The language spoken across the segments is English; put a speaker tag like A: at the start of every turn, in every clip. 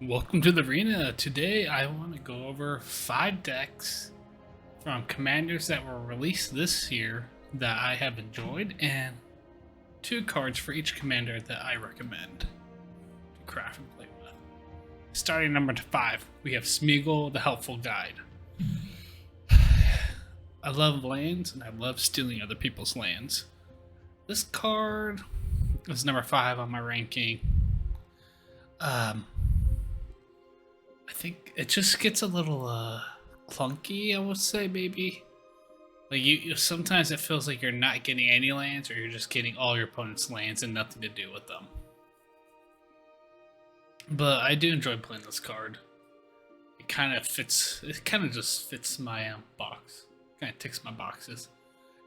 A: Welcome to the arena. Today I want to go over 5 decks from commanders that were released this year that I have enjoyed, and 2 cards for each commander that I recommend to craft and play with. Starting number 5, we have Smeagol, the Helpful Guide. I love lands and I love stealing other people's lands. This card is number 5 on my ranking. I think it just gets a little clunky, I would say, maybe. Like you sometimes it feels like you're not getting any lands, or you're just getting all your opponent's lands and nothing to do with them. But I do enjoy playing this card. It kind of just fits my box. Kind of ticks my boxes.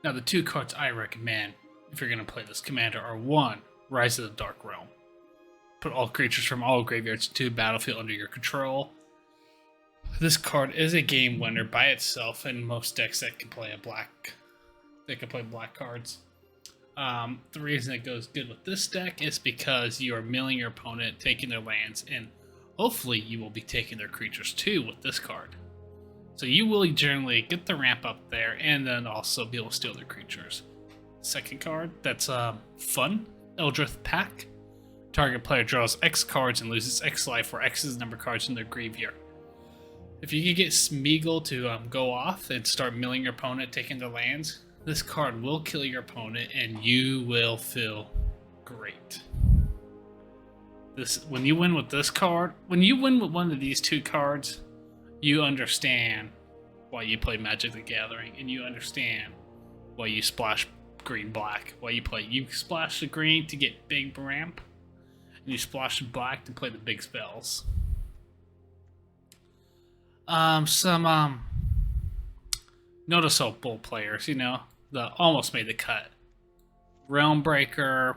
A: Now the 2 cards I recommend if you're gonna play this commander are 1, Rise of the Dark Realm. Put all creatures from all graveyards to battlefield under your control. This card is a game winner by itself in most decks that can play black cards. The reason it goes good with this deck is because you are milling your opponent, taking their lands, and hopefully you will be taking their creatures too with this card. So you will generally get the ramp up there and then also be able to steal their creatures. Second card, that's fun, Eldritch Pack. Target player draws X cards and loses X life, where X is the number of cards in their graveyard. If you can get Smeagol to go off and start milling your opponent, taking their lands, this card will kill your opponent and you will feel great. When you win with this card, when you win with one of these 2 cards, you understand why you play Magic the Gathering, and you understand why you splash green black. Why you splash the green to get big ramp, and you splash the black to play the big spells. Some noticeable players, that almost made the cut. Realm Breaker,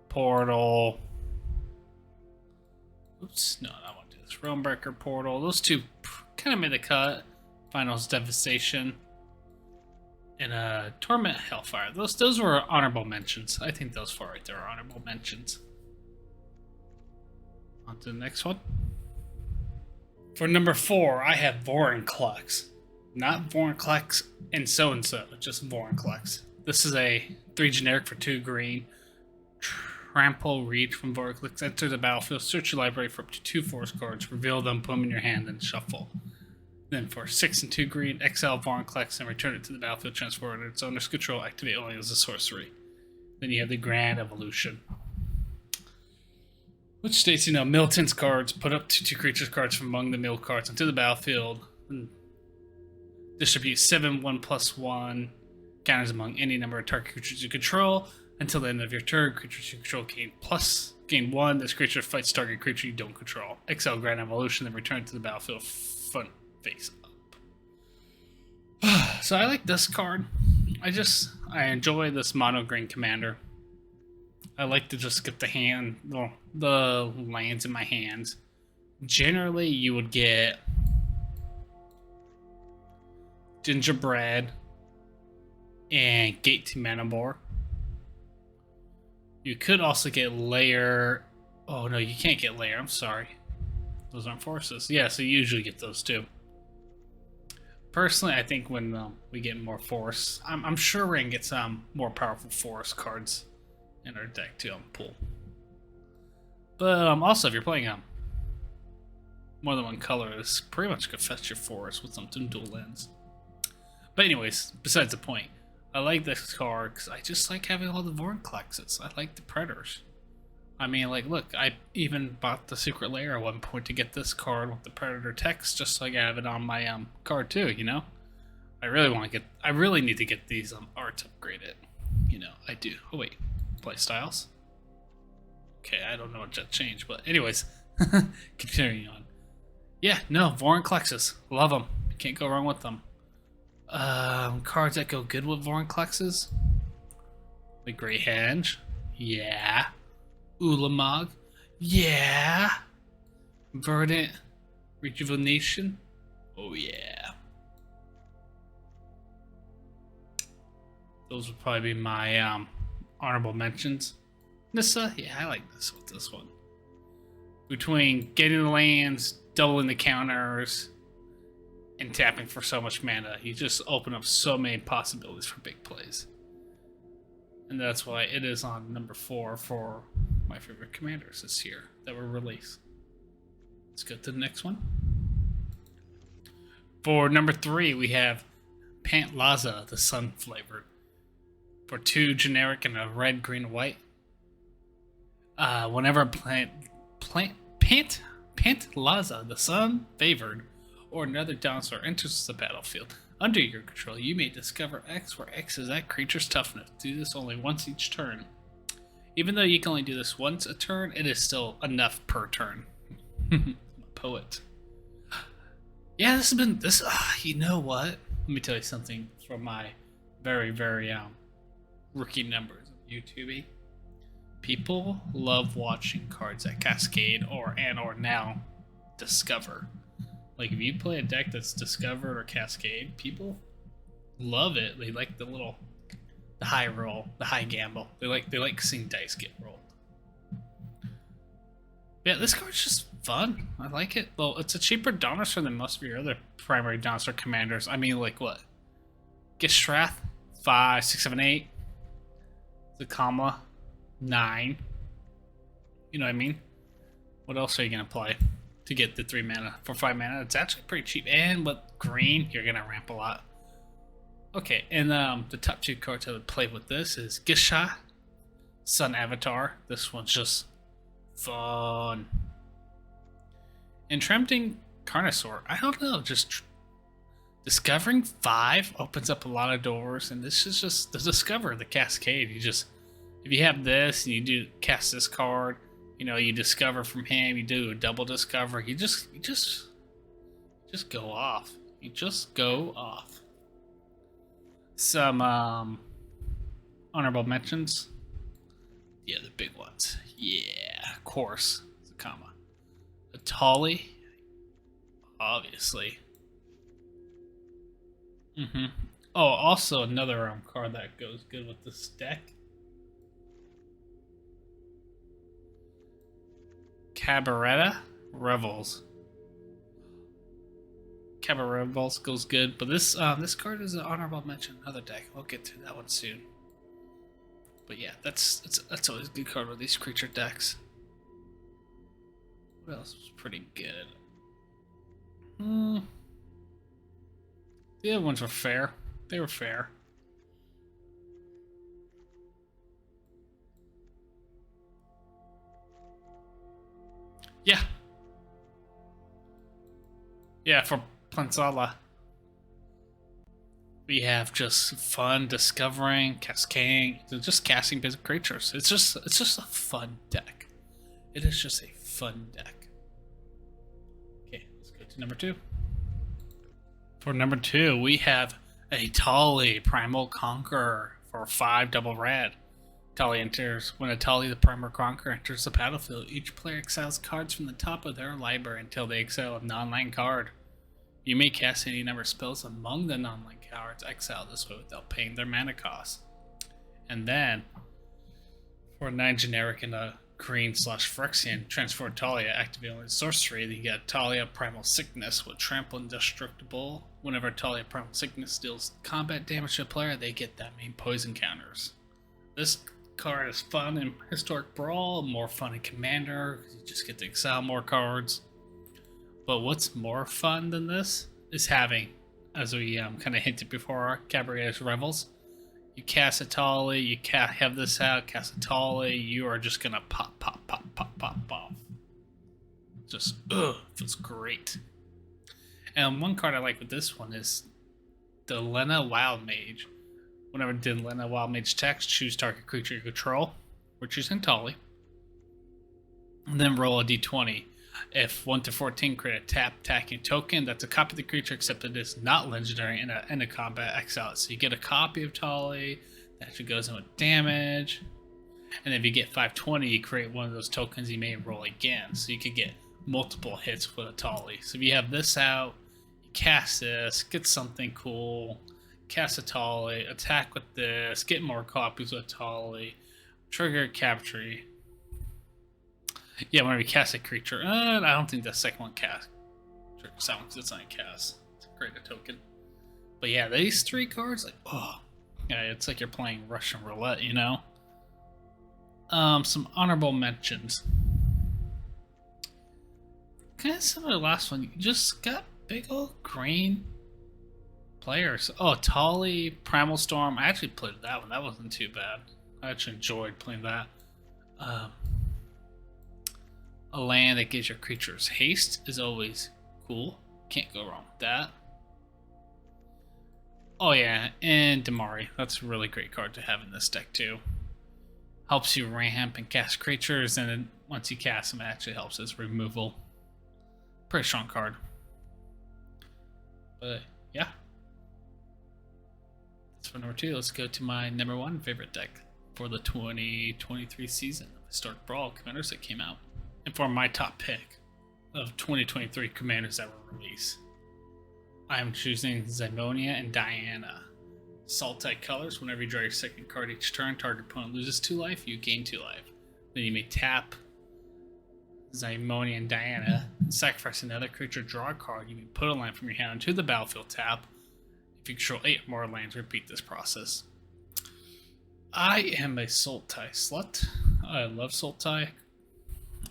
A: Portal. Oops, no, I won't do this. Realm Breaker, Portal. Those 2 kind of made the cut. Finals Devastation and Torment Hellfire. Those were honorable mentions. I think those 4 right there are honorable mentions. On to the next one. For number 4, I have Voren. Not Voren and so, just Voren. This is a 3 generic for 2 green. Trample Reach from Voren. Enter the battlefield, search your library for up to 2 forest cards, reveal them, put them in your hand, and shuffle. Then for 6 and 2 green, exile Voren and return it to the battlefield, transfer it under its owner's control, activate only as a sorcery. Then you have the Grand Evolution, which states, mill 10 cards, put up to 2 creatures cards from among the mill cards onto the battlefield, and distribute 7 1/1 counters among any number of target creatures you control. Until the end of your turn, creatures you control gain 1. This creature fights target creature you don't control. Exile Grand Evolution, then return to the battlefield front face up. So I like this card. I enjoy this mono green commander. I like to just get the lands in my hands. Generally, you would get Gingerbread and Gate to Manabor. You could also get Lair. Oh no, you can't get Lair. I'm sorry. Those aren't forces. Yeah, so you usually get those too. Personally, I think when we get more force, I'm sure we're gonna get some more powerful forest cards in our deck to pull. But also, if you're playing more than one color, it's pretty much gonna fetch your forest with some dual lands. But anyways, besides the point, I like this card because I just like having all the Voren. I like the Predators. I mean, look, I even bought the Secret Lair at one point to get this card with the Predator text, just so I have it on my card too. I really need to get these arts upgraded. I do. Oh wait, play styles. Okay, I don't know what that changed, but anyways, continuing on. Yeah, no, Voren. Love them. Can't go wrong with them. Cards that go good with Voren. The Grey Henge. Yeah. Ulamog. Yeah. Verdant Rejuvenation. Oh yeah. Those would probably be my honorable mentions. Nissa, yeah, I like this with this one. Between getting the lands, doubling the counters, and tapping for so much mana, you just open up so many possibilities for big plays. And that's why it is on number 4 for my favorite commanders this year that were released. Let's go to the next one. For number 3, we have Pant Laza, the sun flavored. For 2 generic and a red, green, white. Whenever Pant Laza, the sun favored, or another dinosaur enters the battlefield under your control, you may discover X, where X is that creature's toughness. Do this only once each turn. Even though you can only do this once a turn, it is still enough per turn. I'm a poet. Yeah, this has been this. You know what? Let me tell you something from my very, very rookie numbers of YouTube. People love watching cards that cascade or now discover. Like if you play a deck that's discovered or cascade, people love it. They like the high roll, the high gamble. They like seeing dice get rolled. Yeah, this card's just fun. I like it. Well, it's a cheaper dinosaur than most of your other primary dinosaur commanders. I mean, like what? Gishrath, 5, 6, 7, 8. Zakama, 9. You know what I mean? What else are you gonna play to get the 3 mana for 5 mana? It's actually pretty cheap. And with green, you're gonna ramp a lot. Okay, and the top 2 cards I would play with this is Gisha, Sun Avatar. This one's just fun. Entramping Carnosaur. I don't know, just discovering 5 opens up a lot of doors, and this is just the discover, the cascade. You just, if you have this and you do cast this card, you know, you discover from him, you do a double discover, you just go off. You just go off. Some honorable mentions. Yeah, the big ones. Yeah, of course. Zakama. Atali. Obviously. Oh, also another card that goes good with this deck. Cabaretta Revels. Cabaret Revels goes good, but this card is an honorable mention. Another deck. We'll get to that one soon. But yeah, that's always a good card with these creature decks. What else was pretty good? The other ones were fair. They were fair. Yeah. Yeah, for Plansala. We have just fun discovering, cascading, just casting basic creatures. It's just a fun deck. It is just a fun deck. Okay, let's go to number 2. For number 2, we have a Tali Primal Conqueror for 5 double red. Tali enters when a Tali the Primal Conqueror enters the battlefield. Each player exiles cards from the top of their library until they exile a non-land card. You may cast any number of spells among the non-land cards exiled this way without paying their mana cost. And then, for 9 generic and a green / Phyrexian, transfer Talia, activating with sorcery. Then you get Talia Primal Sickness with Trample Indestructible. Whenever Talia Primal Sickness deals combat damage to a player, they get that main poison counters. This card is fun in Historic Brawl, more fun in Commander, because you just get to exile more cards. But what's more fun than this is having, as we kind of hinted before, Cabaret's Revels. You cast a Tali, you have this out, cast a Tali, you are just gonna pop. Just, feels great. And one card I like with this one is the Lena Wild Mage. Whenever did Lena Wild Mage text, choose target creature you control. We're choosing Tali. And then roll a d20. If 1 to 14 create a tap attacking token, that's a copy of the creature except it is not legendary in a combat exile. So you get a copy of Tali that actually goes in with damage. And if you get 520, you create one of those tokens, you may roll again. So you could get multiple hits with a Tali. So if you have this out, you cast this, get something cool, cast a Tali, attack with this, get more copies with Tali, trigger capture. Yeah, whenever you cast a creature, I don't think the second one cast triggers that one because it's not a cast. It's a greater token. But yeah, these 3 cards, like, oh, yeah, it's like you're playing Russian roulette, you know. Some honorable mentions. Kind of similar to the last one. You just got big old green players. Oh, Tali, Primal Storm. I actually played that one. That wasn't too bad. I actually enjoyed playing that. A land that gives your creatures haste is always cool. Can't go wrong with that. Oh yeah, and Damari. That's a really great card to have in this deck too. Helps you ramp and cast creatures, and then once you cast them, it actually helps as removal. Pretty strong card. But yeah. That's for number 2. Let's go to my number 1 favorite deck for the 2023 season of Historic Brawl Commanders that came out. And for my top pick of 2023 Commanders that were released, I am choosing Zimonia and Diana. Salt-type colors. Whenever you draw your second card each turn, target opponent loses 2 life, you gain 2 life. Then you may tap Zimonia and Diana and sacrifice another creature, draw a card. You may put a land from your hand into the battlefield, tap. If you control 8 or more lands, repeat this process. I am a Sultai slut. I love Sultai.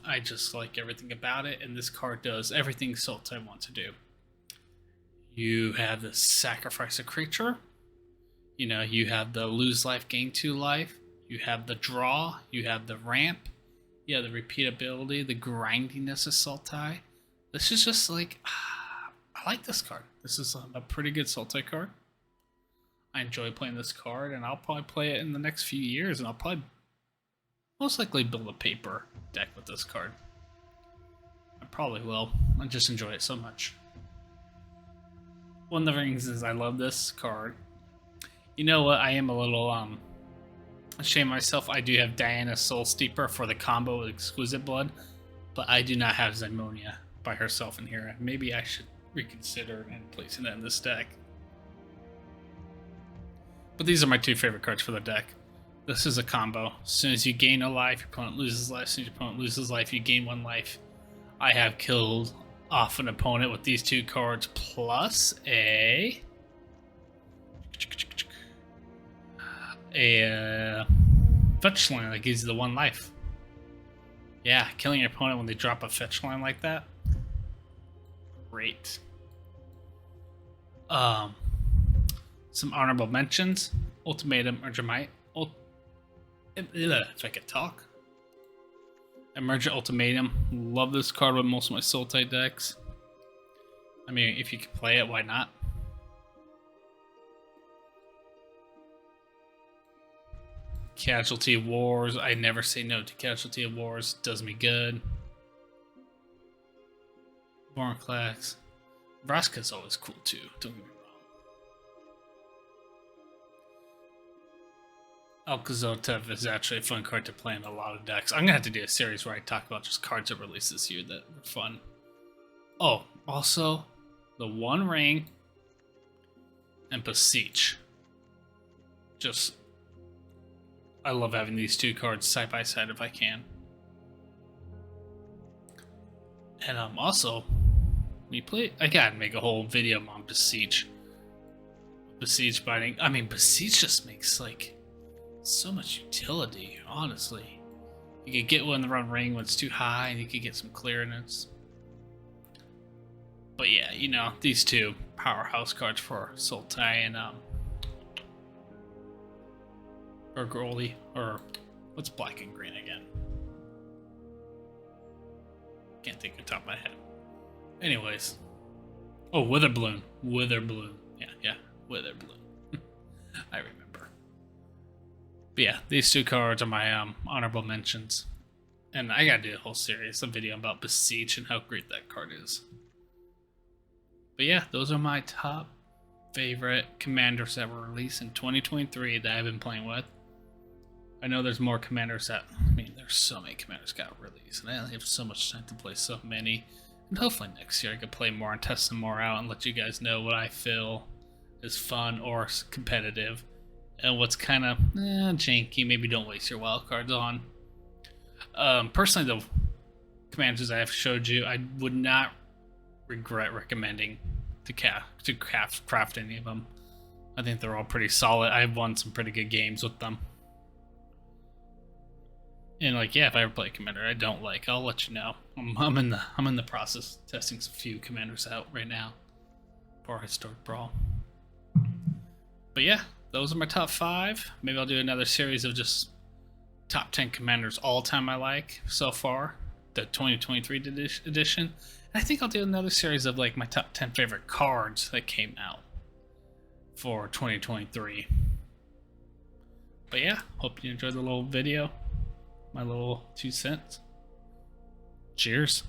A: I just like everything about it, and this card does everything Sultai wants to do. You have the sacrifice a creature. You know, you have the lose life, gain 2 life. You have the draw. You have the ramp. You have the repeatability, the grindiness of Sultai. This is just like, I like this card. This is a pretty good Sultai card. I enjoy playing this card, and I'll probably play it in the next few years, and I'll probably most likely build a paper deck with this card. I probably will. I just enjoy it so much. One of the things is I love this card. You know what? I am a little ashamed of myself. I do have Diana Soul Steeper for the combo with Exquisite Blood, but I do not have Zimonia by herself in here. Maybe I should reconsider and placing that in this deck. But these are my 2 favorite cards for the deck. This is a combo. As soon as you gain a life, your opponent loses life. As soon as your opponent loses life, you gain 1 life. I have killed off an opponent with these 2 cards plus a fetch line that gives you the 1 life. Yeah, killing your opponent when they drop a fetch line like that. Great. Some honorable mentions. Ultimatum Urgemite. If I could talk. Emergent Ultimatum. Love this card with most of my Sultai decks. I mean, if you can play it, why not? Casualty of Wars. I never say no to Casualty of Wars. Does me good. Voren CL. Vraska's always cool too. Don't get me wrong. Alkazotev is actually a fun card to play in a lot of decks. I'm gonna have to do a series where I talk about just cards that released this year that were fun. Oh, also the One Ring and Beseech. Just, I love having these 2 cards side by side if I can. And also, I gotta make a whole video on Beseech. Beseech binding. I mean, Beseech just makes like so much utility, honestly. You could get one in the Run Ring when it's too high, and you could get some clearance. But yeah, you know, these 2 powerhouse cards for Sultai and or Goldie, or what's black and green again? Can't think of the top of my head. Anyways. Oh, Witherbloom. Witherbloom. Yeah, Witherbloom. I remember. But yeah, these 2 cards are my honorable mentions. And I gotta do a whole series, a video about Beseech and how great that card is. But yeah, those are my top favorite commanders that were released in 2023 that I've been playing with. I know there's more commanders that, I mean, there's so many commanders got released, and I only have so much time to play so many. And hopefully next year I could play more and test some more out and let you guys know what I feel is fun or competitive, and what's kind of janky, maybe don't waste your wild cards on. Personally, the commanders I have showed you, I would not regret recommending to craft any of them. I think they're all pretty solid. I've won some pretty good games with them. And like, yeah, if I ever play a commander I don't like, I'll let you know. I'm in the process of testing some few commanders out right now for Historic Brawl. But yeah, those are my top 5. Maybe I'll do another series of just top 10 commanders all time I like so far, the 2023 edition. And I think I'll do another series of like my top 10 favorite cards that came out for 2023. But yeah, hope you enjoyed the little video, my little 2 cents. Cheers.